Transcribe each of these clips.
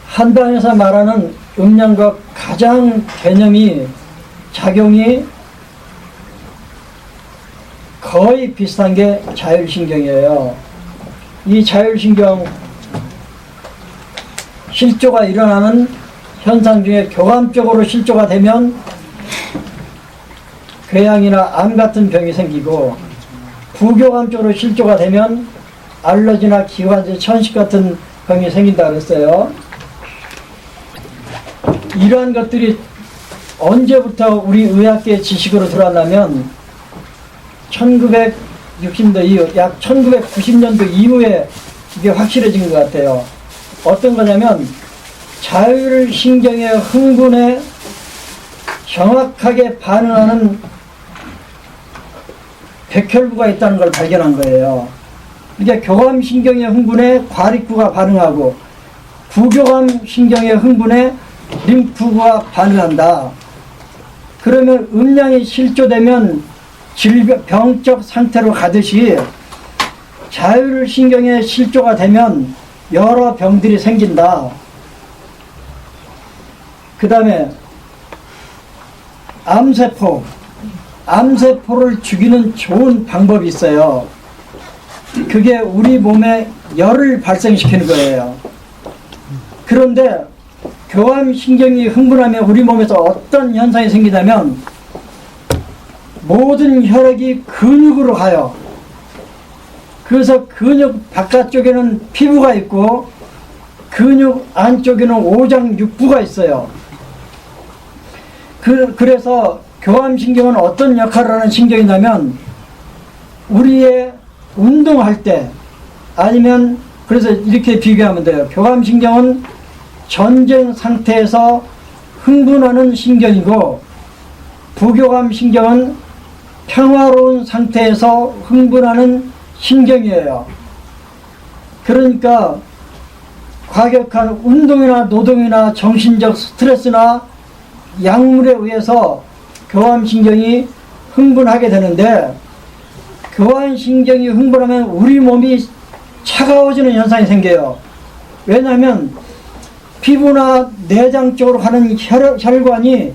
한방에서 말하는 음량과 가장 개념이 작용이 거의 비슷한 게 자율신경이에요. 이 자율신경 실조가 일어나는 현상 중에 교감적으로 실조가 되면 궤양이나 암 같은 병이 생기고, 부교감적으로 실조가 되면 알러지나 기관지 천식 같은 병이 생긴다 그랬어요. 이러한 것들이 언제부터 우리 의학계 지식으로 들어왔냐면 1960년도 이후, 약 1990년도 이후에 이게 확실해진 것 같아요. 어떤 거냐면 자율신경의 흥분에 정확하게 반응하는 백혈구가 있다는 걸 발견한 거예요. 이게 교감신경의 흥분에 과립구가 반응하고, 부교감신경의 흥분에 림프구가 반응한다. 그러면 음량이 실조되면 질병적 상태로 가듯이 자율신경의 실조가 되면 여러 병들이 생긴다. 그 다음에 암세포를 죽이는 좋은 방법이 있어요. 그게 우리 몸에 열을 발생시키는 거예요. 그런데 교감신경이 흥분하면 우리 몸에서 어떤 현상이 생기냐면 모든 혈액이 근육으로 가요. 그래서 근육 바깥쪽에는 피부가 있고 근육 안쪽에는 오장육부가 있어요. 그래서 교감신경은 어떤 역할을 하는 신경이냐면 우리의 운동할 때, 아니면 그래서 이렇게 비교하면 돼요. 교감신경은 전쟁 상태에서 흥분하는 신경이고, 부교감신경은 평화로운 상태에서 흥분하는 신경이에요. 그러니까 과격한 운동이나 노동이나 정신적 스트레스나 약물에 의해서 교감신경이 흥분하게 되는데, 교감신경이 흥분하면 우리 몸이 차가워지는 현상이 생겨요. 왜냐하면 피부나 내장 쪽으로 가는 혈관이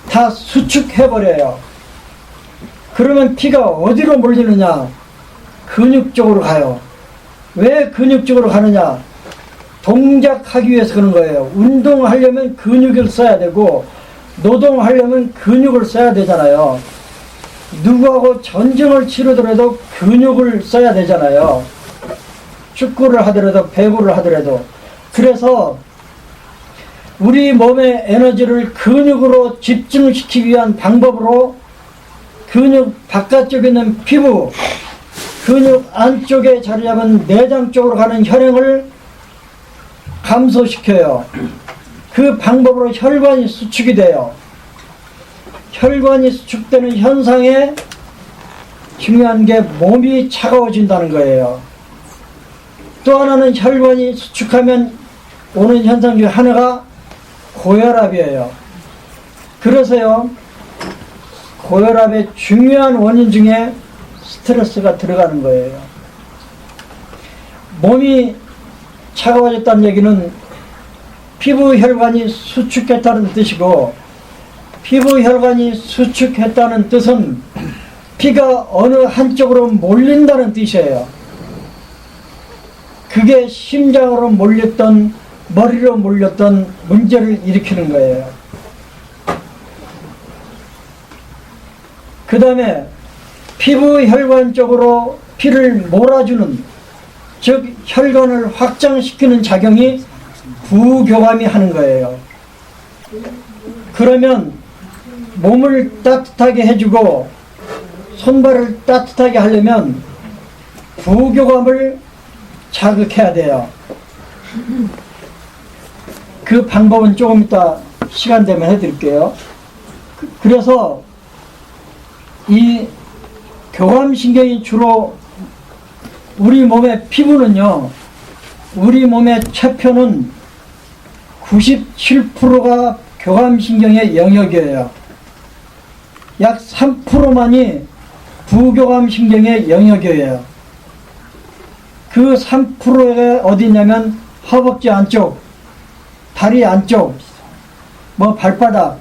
다 수축해버려요. 그러면 피가 어디로 몰리느냐? 근육 쪽으로 가요. 왜 근육 쪽으로 가느냐? 동작하기 위해서 그런 거예요. 운동하려면 근육을 써야 되고, 노동하려면 근육을 써야 되잖아요. 누구하고 전쟁을 치르더라도 근육을 써야 되잖아요. 축구를 하더라도 배구를 하더라도. 그래서 우리 몸의 에너지를 근육으로 집중시키기 위한 방법으로 근육 바깥쪽에 있는 피부, 근육 안쪽에 자리 잡은 내장 쪽으로 가는 혈행을 감소시켜요. 그 방법으로 혈관이 수축이 돼요. 혈관이 수축되는 현상에 중요한 게 몸이 차가워진다는 거예요. 또 하나는 혈관이 수축하면 오는 현상 중에 하나가 고혈압이에요. 그래서요, 고혈압의 중요한 원인 중에 스트레스가 들어가는 거예요. 몸이 차가워졌다는 얘기는 피부 혈관이 수축했다는 뜻이고, 피부 혈관이 수축했다는 뜻은 피가 어느 한쪽으로 몰린다는 뜻이에요. 그게 심장으로 몰렸던, 머리로 몰렸던 문제를 일으키는 거예요. 그 다음에 피부 혈관 쪽으로 피를 몰아주는, 즉 혈관을 확장시키는 작용이 부교감이 하는 거예요. 그러면 몸을 따뜻하게 해주고 손발을 따뜻하게 하려면 부교감을 자극해야 돼요. 그 방법은 조금 이따 시간 되면 해드릴게요. 그래서 이 교감신경이 주로 우리 몸의 피부는요, 우리 몸의 체표는 97%가 교감신경의 영역이에요. 약 3%만이 부교감신경의 영역이에요. 그 3%가 어디냐면 허벅지 안쪽, 다리 안쪽, 뭐 발바닥,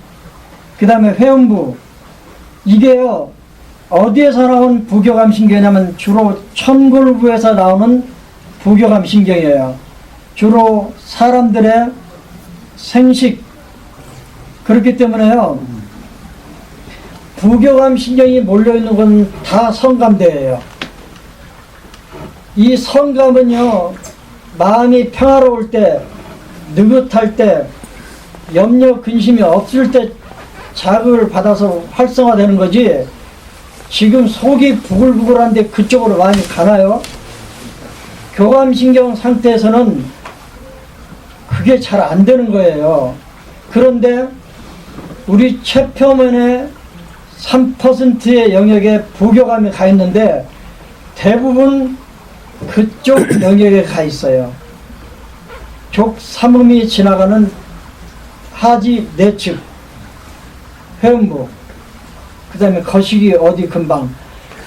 그 다음에 회음부, 이게요 어디에서 나온 부교감신경이냐면 주로 천골부에서 나오는 부교감신경이에요. 주로 사람들의 생식, 그렇기 때문에요 부교감신경이 몰려있는 건 다 성감대예요. 이 성감은요 마음이 평화로울 때, 느긋할 때, 염려 근심이 없을 때 자극을 받아서 활성화되는 거지, 지금 속이 부글부글한데 그쪽으로 많이 가나요? 교감신경 상태에서는 그게 잘 안 되는 거예요. 그런데 우리 체표면에 3%의 영역에 부교감이 가 있는데 대부분 그쪽 영역에 가 있어요. 족 3음이 지나가는 하지 내측, 회음부, 그 다음에 거시기 어디 근방,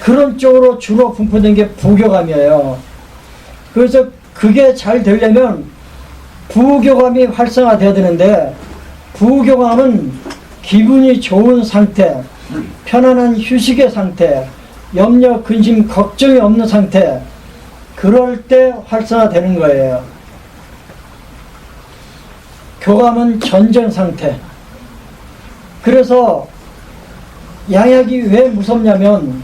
그런 쪽으로 주로 분포된 게 부교감이에요. 그래서 그게 잘 되려면 부교감이 활성화돼야 되는데, 부교감은 기분이 좋은 상태, 편안한 휴식의 상태, 염려, 근심, 걱정이 없는 상태, 그럴 때 활성화되는 거예요. 교감은 전쟁 상태. 그래서 양약이 왜 무섭냐면,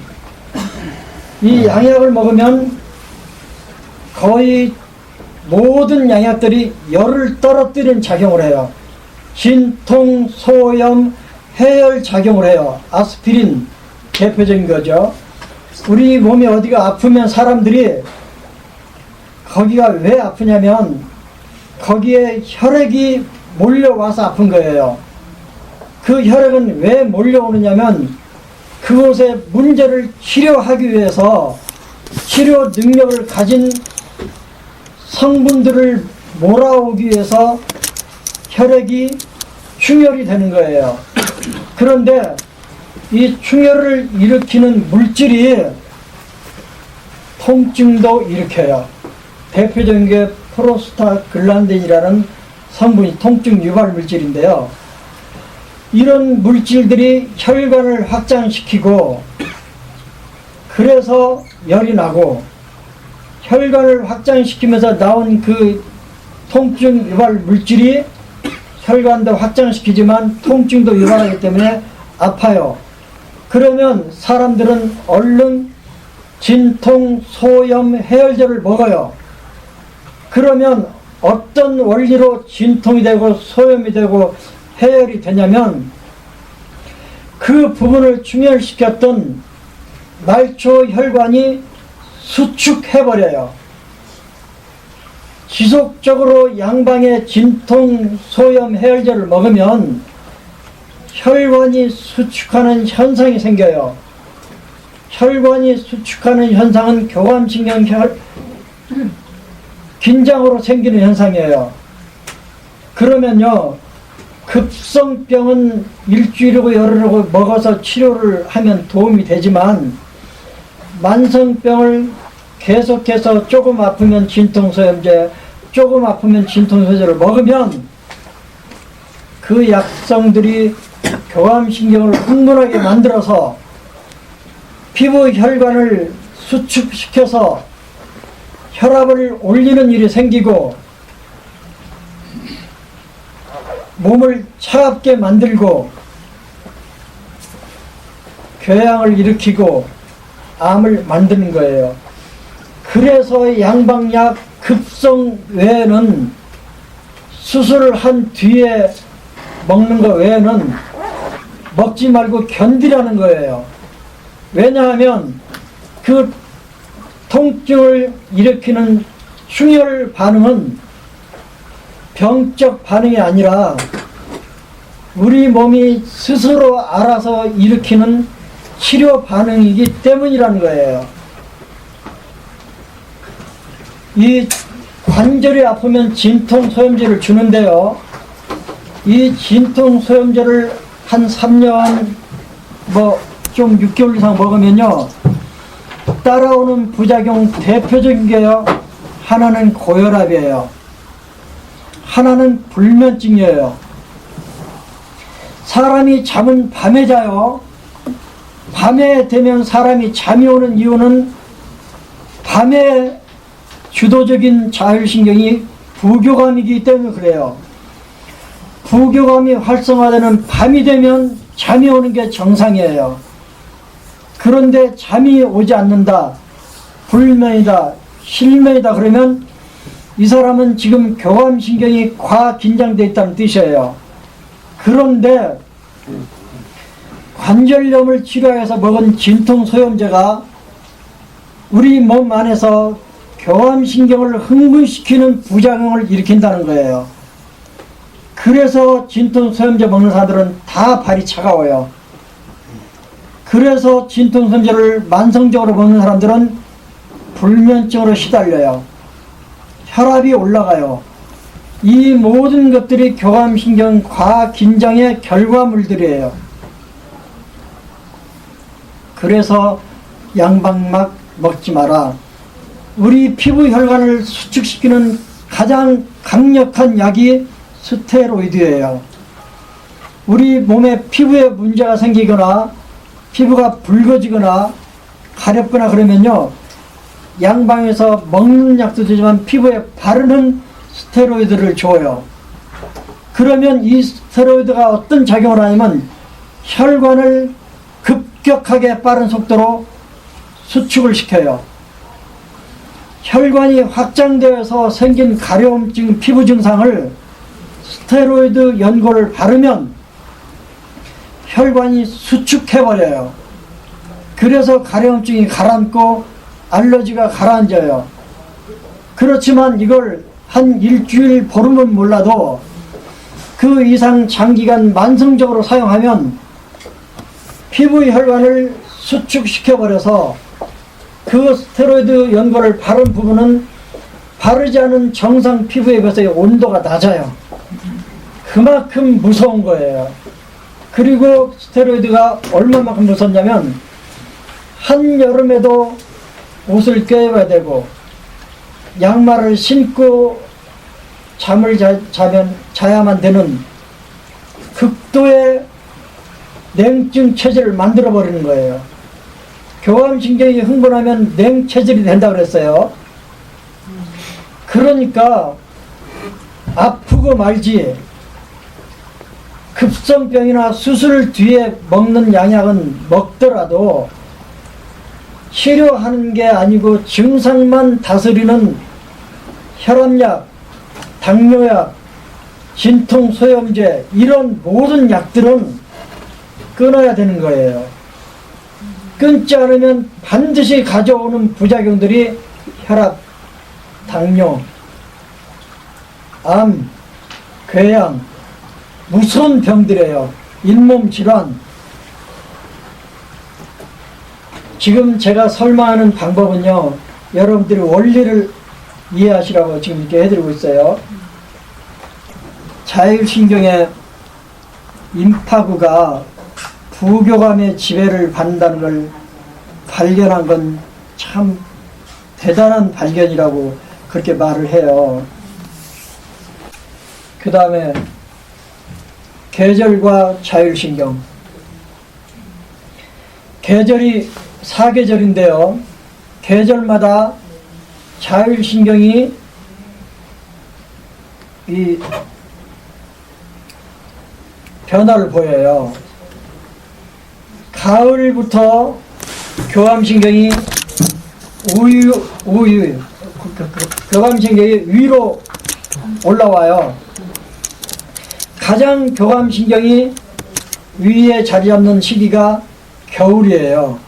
이 양약을 먹으면 거의 모든 양약들이 열을 떨어뜨리는 작용을 해요. 진통, 소염, 해열 작용을 해요. 아스피린 대표적인 거죠. 우리 몸이 어디가 아프면 사람들이 거기가 왜 아프냐면 거기에 혈액이 몰려와서 아픈 거예요. 그 혈액은 왜 몰려오느냐면 그곳의 문제를 치료하기 위해서 치료 능력을 가진 성분들을 몰아오기 위해서 혈액이 충혈이 되는 거예요. 그런데 이 충혈을 일으키는 물질이 통증도 일으켜요. 대표적인 게 프로스타글란딘이라는 성분이 통증 유발 물질인데요. 이런 물질들이 혈관을 확장시키고 그래서 열이 나고, 혈관을 확장시키면서 나온 그 통증 유발 물질이 혈관도 확장시키지만 통증도 유발하기 때문에 아파요. 그러면 사람들은 얼른 진통, 소염, 해열제를 먹어요. 그러면 어떤 원리로 진통이 되고 소염이 되고 해열이 되냐면 그 부분을 충혈시켰던 말초 혈관이 수축해버려요. 지속적으로 양방의 진통, 소염, 해열제를 먹으면 혈관이 수축하는 현상이 생겨요. 혈관이 수축하는 현상은 교감신경 긴장으로 생기는 현상이에요. 그러면요, 급성병은 일주일이고 열흘이고 먹어서 치료를 하면 도움이 되지만 만성병을 계속해서 조금 아프면 진통소염제, 조금 아프면 진통소염제를 먹으면 그 약성들이 교감신경을 흥분하게 만들어서 피부 혈관을 수축시켜서 혈압을 올리는 일이 생기고 몸을 차갑게 만들고 궤양을 일으키고 암을 만드는 거예요. 그래서 양방약 급성 외에는 수술을 한 뒤에 먹는 거 외에는 먹지 말고 견디라는 거예요. 왜냐하면 그 통증을 일으키는 충혈 반응은 병적 반응이 아니라 우리 몸이 스스로 알아서 일으키는 치료 반응이기 때문이라는 거예요. 이 관절이 아프면 진통소염제를 주는데요. 이 진통소염제를 한 3년, 좀 6개월 이상 먹으면요, 따라오는 부작용 대표적인 게요, 하나는 고혈압이에요. 하나는 불면증이에요. 사람이 잠은 밤에 자요. 밤에 되면 사람이 잠이 오는 이유는 밤에 주도적인 자율신경이 부교감이기 때문에 그래요. 부교감이 활성화되는 밤이 되면 잠이 오는 게 정상이에요. 그런데 잠이 오지 않는다, 불면이다, 실면이다 그러면 이 사람은 지금 교감신경이 과긴장되어 있다는 뜻이에요. 그런데 관절염을 치료해서 먹은 진통소염제가 우리 몸 안에서 교감신경을 흥분시키는 부작용을 일으킨다는 거예요. 그래서 진통소염제 먹는 사람들은 다 발이 차가워요. 그래서 진통소염제를 만성적으로 먹는 사람들은 불면증으로 시달려요. 혈압이 올라가요. 이 모든 것들이 교감신경 과긴장의 결과물들이에요. 그래서 양방막 먹지 마라. 우리 피부 혈관을 수축시키는 가장 강력한 약이 스테로이드예요. 우리 몸에 피부에 문제가 생기거나 피부가 붉어지거나 가렵거나 그러면요, 양방에서 먹는 약도 되지만 피부에 바르는 스테로이드를 줘요. 그러면 이 스테로이드가 어떤 작용을 하냐면 혈관을 급격하게 빠른 속도로 수축을 시켜요. 혈관이 확장되어서 생긴 가려움증, 피부 증상을 스테로이드 연고를 바르면 혈관이 수축해버려요. 그래서 가려움증이 가라앉고 알러지가 가라앉아요. 그렇지만 이걸 한 일주일, 보름은 몰라도 그 이상 장기간 만성적으로 사용하면 피부 혈관을 수축시켜버려서 그 스테로이드 연고를 바른 부분은 바르지 않은 정상 피부에 비해서 온도가 낮아요. 그만큼 무서운 거예요. 그리고 스테로이드가 얼마만큼 무섭냐면 한여름에도 옷을 껴입어야 되고 양말을 신고 잠을 자야만 되는 극도의 냉증 체질을 만들어 버리는 거예요. 교감신경이 흥분하면 냉체질이 된다고 그랬어요. 그러니까 아프고 말지 급성병이나 수술 뒤에 먹는 양약은 먹더라도 치료하는 게 아니고 증상만 다스리는 혈압약, 당뇨약, 진통소염제 이런 모든 약들은 끊어야 되는 거예요. 끊지 않으면 반드시 가져오는 부작용들이 혈압, 당뇨, 암, 궤양, 무서운 병들이에요. 잇몸 질환. 지금 제가 설명하는 방법은요, 여러분들이 원리를 이해하시라고 지금 이렇게 해드리고 있어요. 자율신경의 임파구가 부교감의 지배를 받는다는 걸 발견한 건 참 대단한 발견이라고 그렇게 말을 해요. 그 다음에 계절과 자율신경. 계절이 4계절인데요. 계절마다 자율신경이 이 변화를 보여요. 가을부터 교감신경이 교감신경이 위로 올라와요. 가장 교감신경이 위에 자리 잡는 시기가 겨울이에요.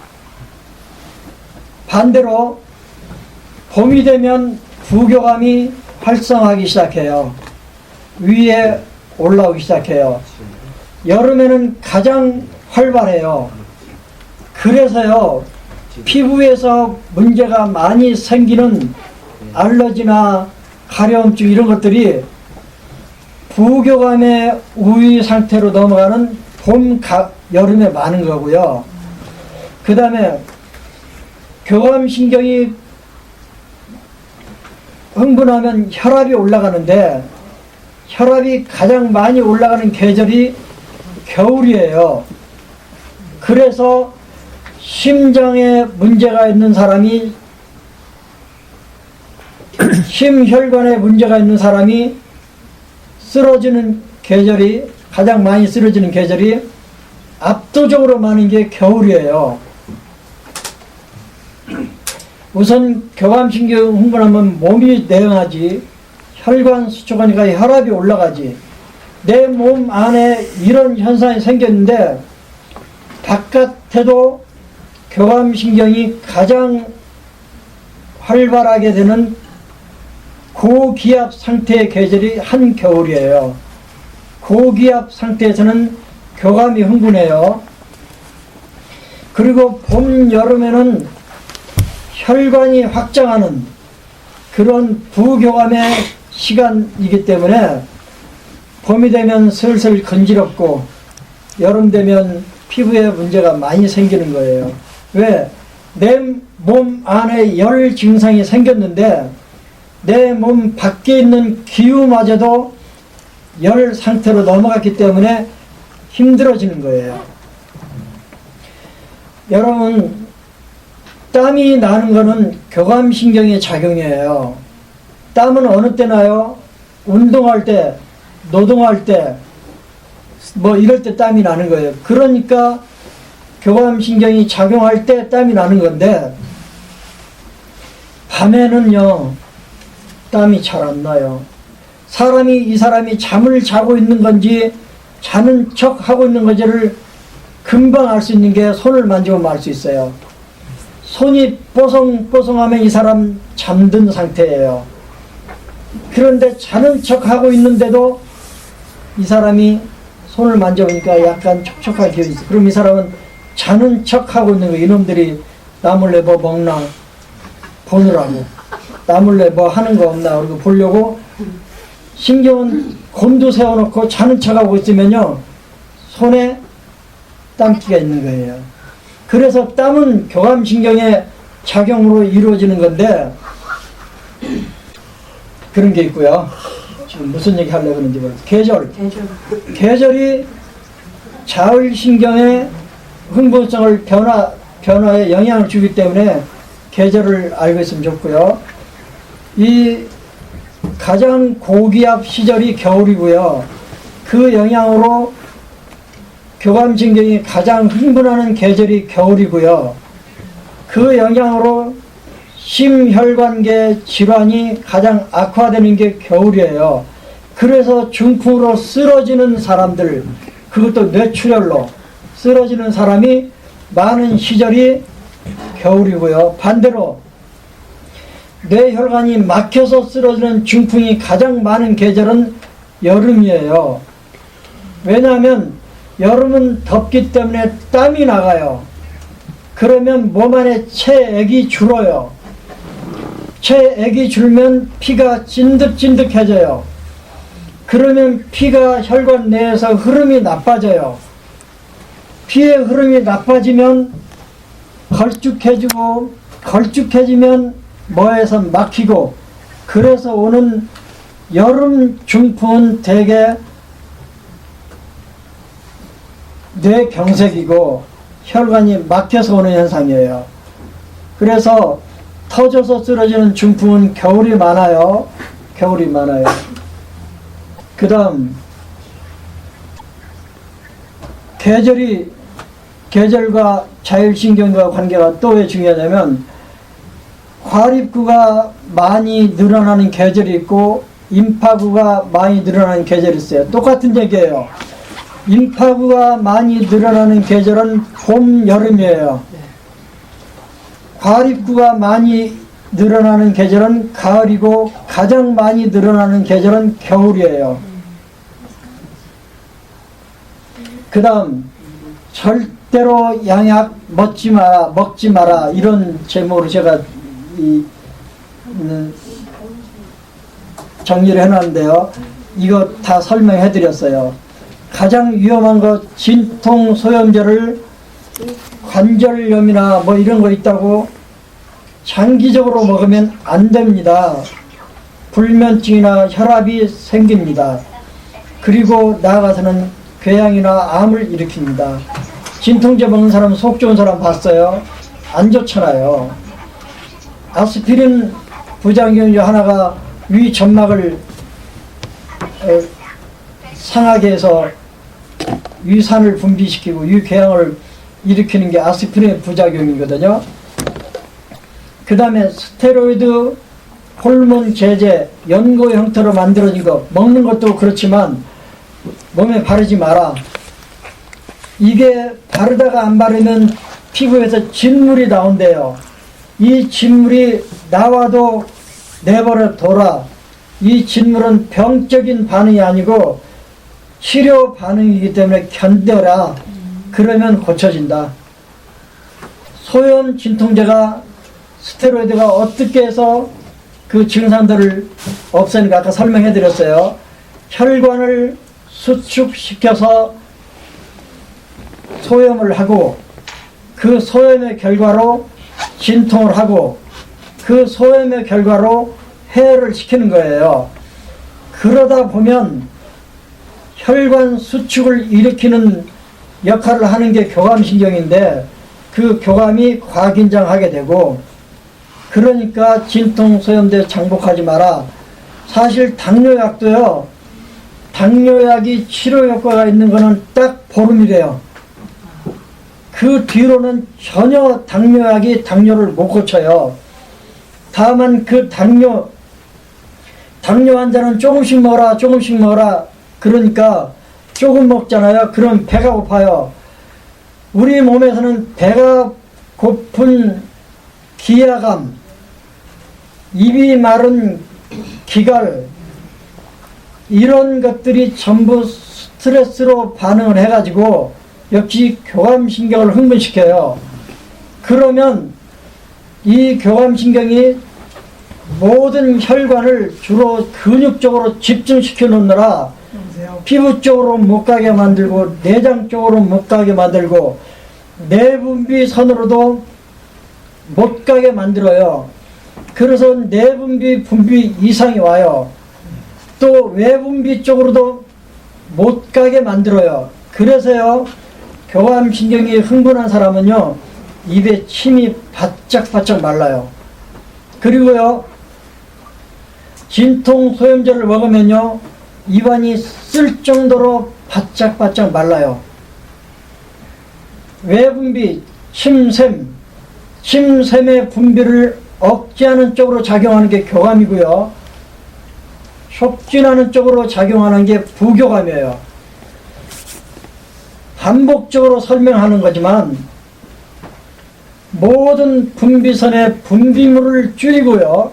반대로 봄이 되면 부교감이 활성화하기 시작해요. 위에 올라오기 시작해요. 여름에는 가장 활발해요. 그래서요, 피부에서 문제가 많이 생기는 알러지나 가려움증 이런 것들이 부교감의 우위 상태로 넘어가는 봄, 여름에 많은 거고요. 그 다음에 교감신경이 흥분하면 혈압이 올라가는데 혈압이 가장 많이 올라가는 계절이 겨울이에요. 그래서 심장에 문제가 있는 사람이, 심혈관에 문제가 있는 사람이 쓰러지는 계절이, 가장 많이 쓰러지는 계절이 압도적으로 많은 게 겨울이에요. 우선 교감신경 흥분하면 몸이 대응하지, 혈관 수축하니까 혈압이 올라가지. 내 몸 안에 이런 현상이 생겼는데 바깥에도 교감신경이 가장 활발하게 되는 고기압 상태의 계절이 한겨울이에요. 고기압 상태에서는 교감이 흥분해요. 그리고 봄, 여름에는 혈관이 확장하는 그런 부교감의 시간이기 때문에 봄이 되면 슬슬 건지럽고 여름 되면 피부에 문제가 많이 생기는 거예요. 왜? 내 몸 안에 열 증상이 생겼는데 내 몸 밖에 있는 기후마저도 열 상태로 넘어갔기 때문에 힘들어지는 거예요. 여러분, 땀이 나는 거는 교감신경의 작용이에요. 땀은 어느 때 나요? 운동할 때, 노동할 때, 뭐 이럴 때 땀이 나는 거예요. 그러니까 교감신경이 작용할 때 땀이 나는 건데 밤에는요 땀이 잘 안 나요. 이 사람이 잠을 자고 있는 건지 자는 척 하고 있는 건지를 금방 알 수 있는 게 손을 만지면 알 수 있어요. 손이 뽀송뽀송하면 이 사람 잠든 상태예요. 그런데 자는 척 하고 있는데도 이 사람이 손을 만져보니까 약간 촉촉하게 되어 있어. 그럼 이 사람은 자는 척 하고 있는 거예요. 이놈들이 나 몰래 뭐 먹나 보느라고, 나 몰래 뭐 하는 거 없나 그러고 보려고 신경은 곤두세워놓고 자는 척하고 있으면요 손에 땀기가 있는 거예요. 그래서 땀은 교감신경의 작용으로 이루어지는 건데 그런 게 있고요. 지금 무슨 얘기 하려고 하는지 모르겠어요. 계절이 자율신경의 흥분성을 변화에 영향을 주기 때문에 계절을 알고 있으면 좋고요. 이 가장 고기압 시절이 겨울이고요. 그 영향으로 교감신경이 가장 흥분하는 계절이 겨울이고요. 그 영향으로 심혈관계 질환이 가장 악화되는 게 겨울이에요. 그래서 중풍으로 쓰러지는 사람들, 그것도 뇌출혈로 쓰러지는 사람이 많은 시절이 겨울이고요. 반대로 뇌혈관이 막혀서 쓰러지는 중풍이 가장 많은 계절은 여름이에요. 왜냐하면 여름은 덥기 때문에 땀이 나가요. 그러면 몸 안에 체액이 줄어요. 체액이 줄면 피가 찐득찐득해져요. 그러면 피가 혈관 내에서 흐름이 나빠져요. 피의 흐름이 나빠지면 걸쭉해지고, 걸쭉해지면 뭐에서 막히고, 그래서 오는 여름 중풍은 대개 뇌경색이고 혈관이 막혀서 오는 현상이에요. 그래서 터져서 쓰러지는 중풍은 겨울이 많아요. 겨울이 많아요. 그 다음 계절과 자율신경과 관계가 또 왜 중요하냐면 과립구가 많이 늘어나는 계절이 있고 임파구가 많이 늘어나는 계절이 있어요. 똑같은 얘기예요. 임파구가 많이 늘어나는 계절은 봄, 여름이에요. 과립구가 많이 늘어나는 계절은 가을이고 가장 많이 늘어나는 계절은 겨울이에요. 그 다음 절대로 양약 먹지 마라 이런 제목으로 제가 정리를 해놨는데요. 이거 다 설명해 드렸어요. 가장 위험한 거 진통소염제를 관절염이나 뭐 이런 거 있다고 장기적으로 먹으면 안 됩니다. 불면증이나 혈압이 생깁니다. 그리고 나아가서는 궤양이나 암을 일으킵니다. 진통제 먹는 사람 속 좋은 사람 봤어요? 안 좋잖아요. 아스피린 부작용 중 하나가 위 점막을 상하게 해서 위산을 분비시키고 위궤양을 일으키는 게 아스피린의 부작용이거든요. 그 다음에 스테로이드 호르몬 제제 연고 형태로 만들어진 거 먹는 것도 그렇지만 몸에 바르지 마라. 이게 바르다가 안 바르면 피부에서 진물이 나온대요. 이 진물이 나와도 내버려 둬라. 이 진물은 병적인 반응이 아니고 치료 반응이기 때문에 견뎌라. 그러면 고쳐진다. 소염 진통제가 스테로이드가 어떻게 해서 그 증상들을 없애는가 아까 설명해 드렸어요. 혈관을 수축시켜서 소염을 하고 그 소염의 결과로 진통을 하고 그 소염의 결과로 해를 시키는 거예요. 그러다 보면 혈관 수축을 일으키는 역할을 하는 게 교감신경인데 그 교감이 과긴장하게 되고 그러니까 진통 소염제 장복하지 마라. 사실 당뇨약도요. 당뇨약이 치료 효과가 있는 거는 딱 보름이래요. 그 뒤로는 전혀 당뇨약이 당뇨를 못 고쳐요. 다만 그 당뇨 환자는 조금씩 먹어라 조금씩 먹어라 그러니까 조금 먹잖아요. 그럼 배가 고파요. 우리 몸에서는 배가 고픈 기야감, 입이 마른 기갈 이런 것들이 전부 스트레스로 반응을 해가지고 역시 교감신경을 흥분시켜요. 그러면 이 교감신경이 모든 혈관을 주로 근육 쪽으로 집중시켜 놓느라 피부 쪽으로 못 가게 만들고 내장 쪽으로 못 가게 만들고 내분비 선으로도 못 가게 만들어요. 그래서 내분비 분비 이상이 와요. 또 외분비 쪽으로도 못 가게 만들어요. 그래서요 교감신경이 흥분한 사람은요 입에 침이 바짝바짝 말라요. 그리고요 진통 소염제를 먹으면요 입안이 쓸 정도로 바짝바짝 말라요. 외분비, 침샘의 분비를 억제하는 쪽으로 작용하는 게 교감이고요. 촉진하는 쪽으로 작용하는 게 부교감이에요. 반복적으로 설명하는 거지만 모든 분비선의 분비물을 줄이고요.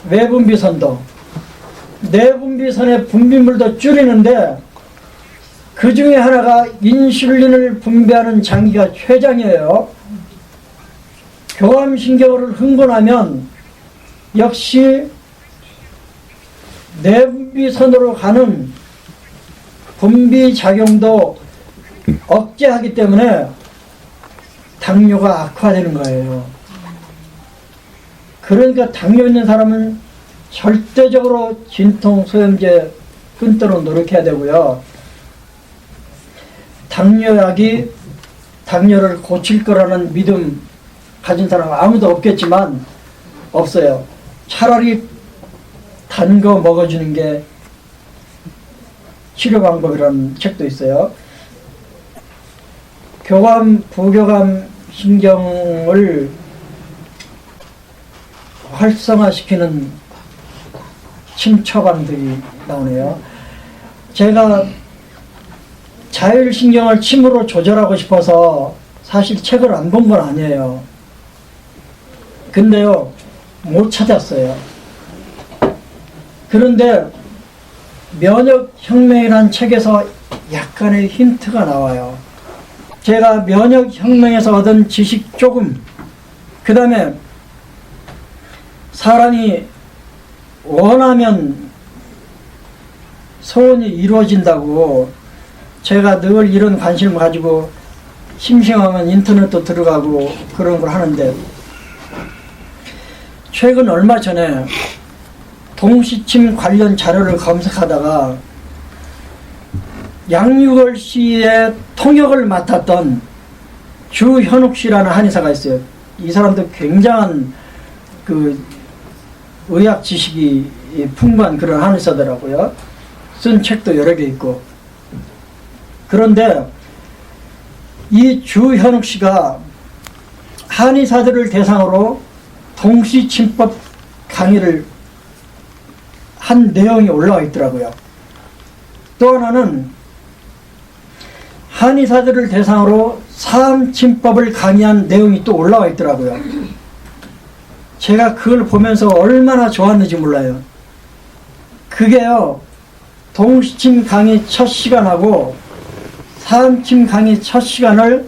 외분비선도 내분비선의 분비물도 줄이는데 그 중에 하나가 인슐린을 분비하는 장기가 췌장이에요. 교감신경을 흥분하면 역시 내분비선으로 가는 분비작용도 억제하기 때문에 당뇨가 악화되는 거예요. 그러니까 당뇨 있는 사람은 절대적으로 진통 소염제 끊도록 노력해야 되고요. 당뇨약이 당뇨를 고칠 거라는 믿음 가진 사람은 아무도 없겠지만 없어요. 차라리 단 거 먹어주는 게 치료 방법이라는 책도 있어요. 교감, 부교감 신경을 활성화시키는 침처방들이 나오네요. 제가 자율신경을 침으로 조절하고 싶어서 사실 책을 안 본 건 아니에요. 근데요, 못 찾았어요. 그런데 면역혁명이라는 책에서 약간의 힌트가 나와요. 제가 면역혁명에서 얻은 지식 조금, 그 다음에 사람이 원하면 소원이 이루어진다고 제가 늘 이런 관심을 가지고 심심하면 인터넷도 들어가고 그런 걸 하는데 최근 얼마 전에 동시침 관련 자료를 검색하다가 양육월 시의 통역을 맡았던 주현욱 씨라는 한의사가 있어요. 이 사람도 굉장한 그 의학 지식이 풍부한 그런 한의사더라고요. 쓴 책도 여러 개 있고. 그런데 이 주현욱 씨가 한의사들을 대상으로 동시침법 강의를 한 내용이 올라와 있더라고요. 또 하나는 한의사들을 대상으로 사암침법을 강의한 내용이 또 올라와 있더라고요. 제가 그걸 보면서 얼마나 좋았는지 몰라요. 그게요, 동시침 강의 첫 시간하고 사암침 강의 첫 시간을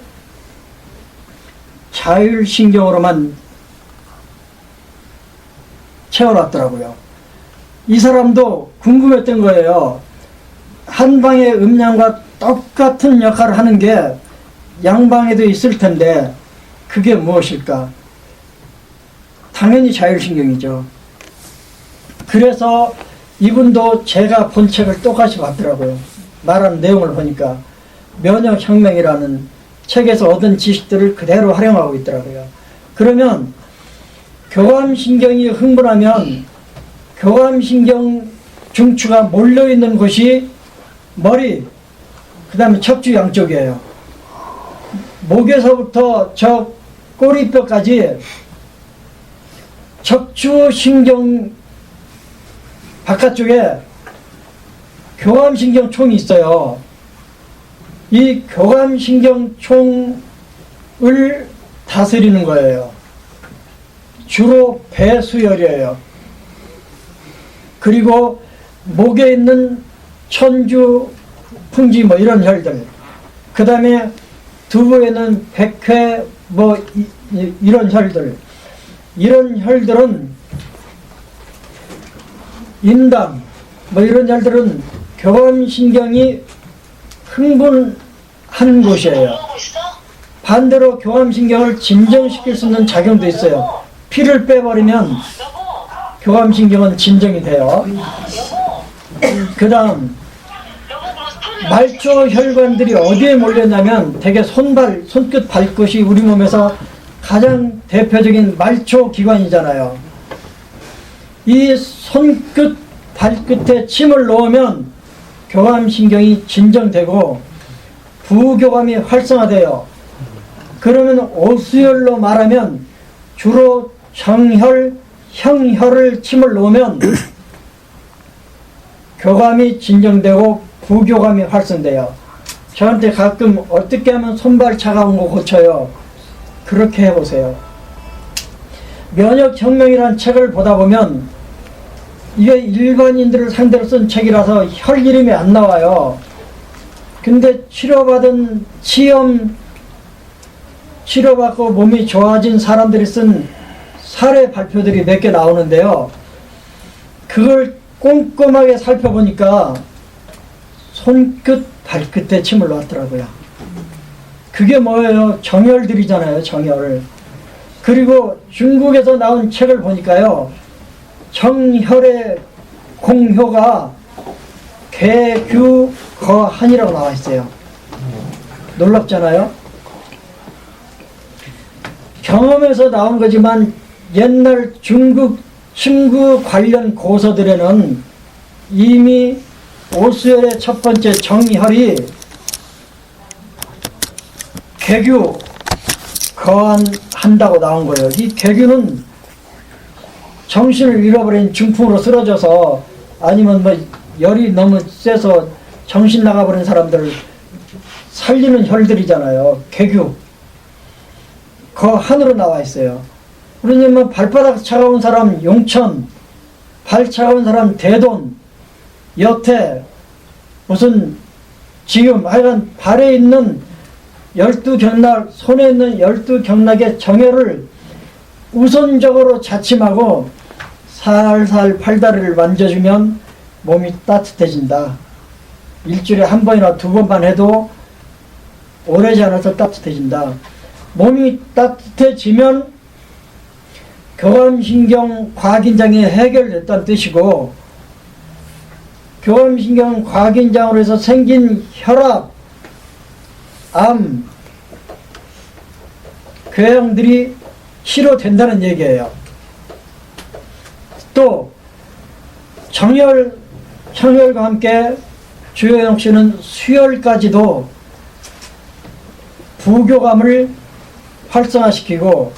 자율신경으로만 채워놨더라고요. 이 사람도 궁금했던 거예요. 한방의 음량과 똑같은 역할을 하는 게 양방에도 있을 텐데 그게 무엇일까? 당연히 자율신경이죠. 그래서 이분도 제가 본 책을 똑같이 봤더라고요. 말하는 내용을 보니까 면역혁명이라는 책에서 얻은 지식들을 그대로 활용하고 있더라고요. 그러면 교감신경이 흥분하면 교감신경 중추가 몰려있는 곳이 머리, 그 다음에 척추 양쪽이에요. 목에서부터 저 꼬리뼈까지 척추신경 바깥쪽에 교감신경총이 있어요. 이 교감신경총을 다스리는 거예요. 주로 배수혈이에요. 그리고 목에 있는 천주, 풍지 뭐 이런 혈들, 그 다음에 두부에는 백회 뭐 이런 혈들, 이런 혈들은 인당 뭐 이런 혈들은 교감신경이 흥분한 곳이에요. 반대로 교감신경을 진정시킬 수 있는 작용도 있어요. 피를 빼버리면 교감신경은 진정이 돼요. 그 다음 말초 혈관들이 어디에 몰렸냐면 대개 손발, 손끝, 발끝이 우리 몸에서 가장 대표적인 말초 기관이잖아요. 이 손끝, 발끝에 침을 놓으면 교감신경이 진정되고 부교감이 활성화돼요. 그러면 오수혈로 말하면 주로 정혈, 형혈을 침을 놓으면 교감이 진정되고 부교감이 활성돼요. 저한테 가끔 어떻게 하면 손발 차가운 거 고쳐요? 그렇게 해보세요. 면역혁명이라는 책을 보다 보면 이게 일반인들을 상대로 쓴 책이라서 혈 이름이 안 나와요. 근데 치료받은 치료받고 몸이 좋아진 사람들이 쓴 사례 발표들이 몇 개 나오는데요. 그걸 꼼꼼하게 살펴보니까 손끝, 발끝에 침을 놓았더라고요. 그게 뭐예요? 정혈들이잖아요, 정혈. 그리고 중국에서 나온 책을 보니까요, 정혈의 공효가 개규거한이라고 나와 있어요. 놀랍잖아요? 경험에서 나온 거지만 옛날 중국 침구 관련 고서들에는 이미 오수혈의 첫 번째 정혈이 개규 거한한다고 나온 거예요. 이 개규는 정신을 잃어버린 중풍으로 쓰러져서 아니면 뭐 열이 너무 세서 정신 나가버린 사람들을 살리는 혈들이잖아요. 개규 거한으로 나와 있어요. 그러냐면 발바닥 차가운 사람 용천, 발 차가운 사람 대돈, 여태 무슨 지금 하여간 발에 있는 12경락, 손에 있는 12경락의 정혈을 우선적으로 자침하고 살살 팔다리를 만져주면 몸이 따뜻해진다. 일주일에 한 번이나 두 번만 해도 오래지 않아서 따뜻해진다. 몸이 따뜻해지면 교감신경 과긴장이 해결됐다는 뜻이고, 교감신경 과긴장으로 해서 생긴 혈압, 암, 궤양들이 치료된다는 얘기예요. 또 정열, 청열과 함께 주요영 씨는 수열까지도 부교감을 활성화시키고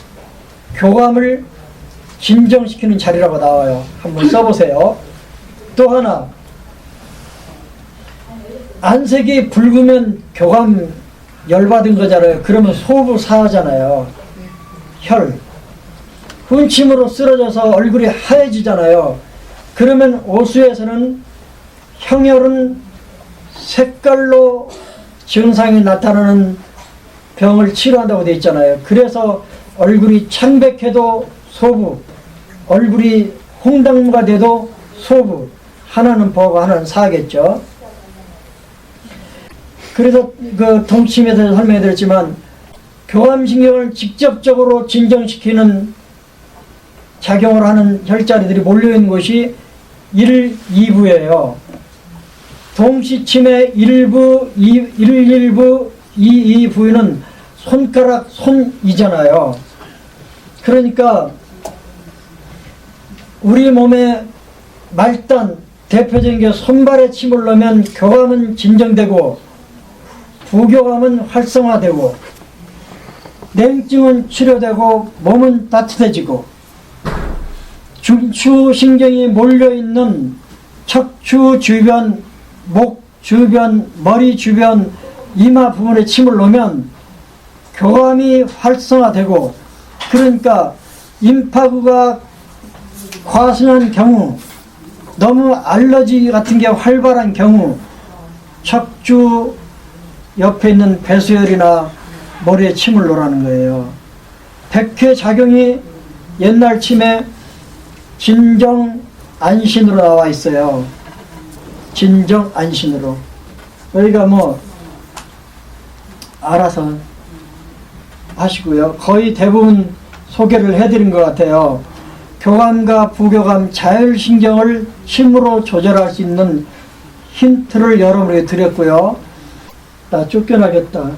교감을 진정시키는 자리라고 나와요. 한번 써보세요. 또 하나, 안색이 붉으면 교감 열받은 거잖아요. 그러면 소부 사하잖아요. 혈. 훈침으로 쓰러져서 얼굴이 하얘지잖아요. 그러면 오수에서는 형열은 색깔로 증상이 나타나는 병을 치료한다고 되어 있잖아요. 그래서 얼굴이 창백해도 소부, 얼굴이 홍당무가 돼도 소부, 하나는 보고 하나는 사겠죠. 그래서 그 동침에서 설명해 드렸지만 교감신경을 직접적으로 진정시키는 작용을 하는 혈자리들이 몰려있는 곳이 1, 2부예요. 동시침의 1부, 1부, 2 부위는 손가락, 손이잖아요. 그러니까 우리 몸에 말단, 대표적인 게 손발에 침을 넣으면 교감은 진정되고 부교감은 활성화되고 냉증은 치료되고 몸은 따뜻해지고 중추신경이 몰려있는 척추 주변, 목 주변, 머리 주변, 이마 부분에 침을 놓으면 교감이 활성화되고, 그러니까 임파구가 과순한 경우, 너무 알러지 같은 게 활발한 경우 척추 옆에 있는 배수혈이나 머리에 침을 놓으라는 거예요. 백회 작용이 옛날 침에 진정안신으로 나와 있어요. 진정안신으로. 여기가 뭐 알아서 하시고요. 거의 대부분 소개를 해드린 것 같아요. 교감과 부교감, 자율신경을 힘으로 조절할 수 있는 힌트를 여러분에게 드렸고요. 나 쫓겨나겠다.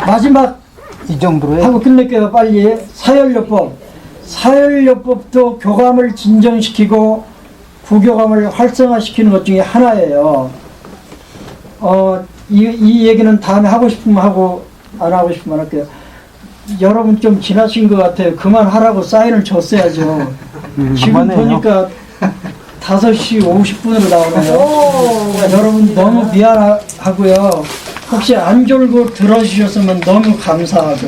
마지막 이 정도로 하고 끝낼게요. 빨리. 사혈요법. 사혈요법도 교감을 진정시키고 부교감을 활성화시키는 것 중에 하나예요. 이 얘기는 다음에 하고 싶으면 하고 안 하고 싶으면 할게요. 여러분 좀 지나친 것 같아요. 그만하라고 사인을 줬어야죠. 지금 보니까 5시 50분으로 나오네요. 여러분 너무 미안하고요. 혹시 안 졸고 들어주셨으면 너무 감사하고.